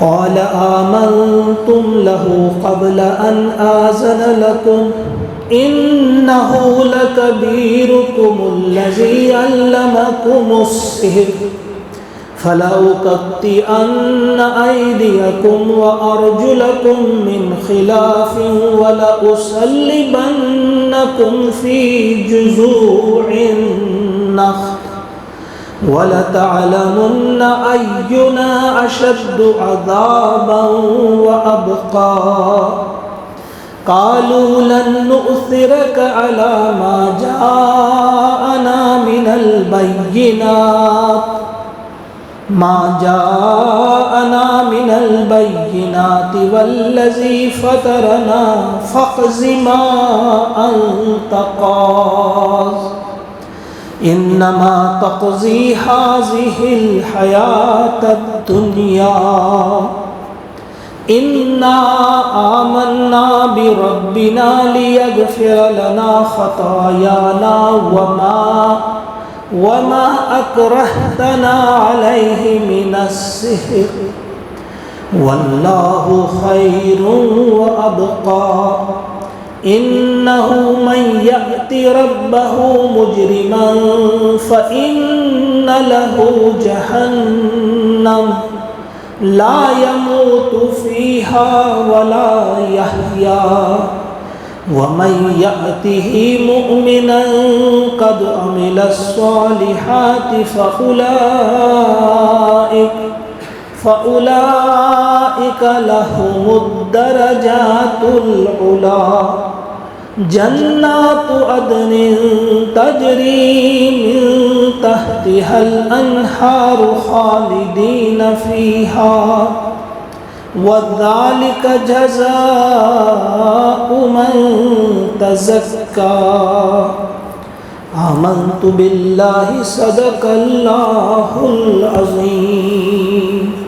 قال آمنتم له قبل أن آذن لكم إنه لكبيركم الذي علمكم السحر فلأقطعن أيديكم وأرجلكم من خلاف ولأصلبنكم في جذوع النخل ولتعلمن أينا أشد عذابا وأبقى قالوا لن نؤثرك على ما جاءنا من البينات والذي فطرنا فاقض ما أنت قاض إنما تقضي هذه الحياة الدنيا إنا آمنا بربنا ليغفر لنا خطايانا وما أكرهتنا عليه من السحر والله خير وأبقى إنه من يأت ربه مجرما فإن له جهنم لا يموت فيها ولا يحيا ومن يأته مؤمنا قد عمل الصالحات فأولئك لهم الدرجات العلى جنات عدن تجري من تحتها الأنهار خالدين فيها وذلك جزاء من تزكى آمنت بالله صدق الله العظيم.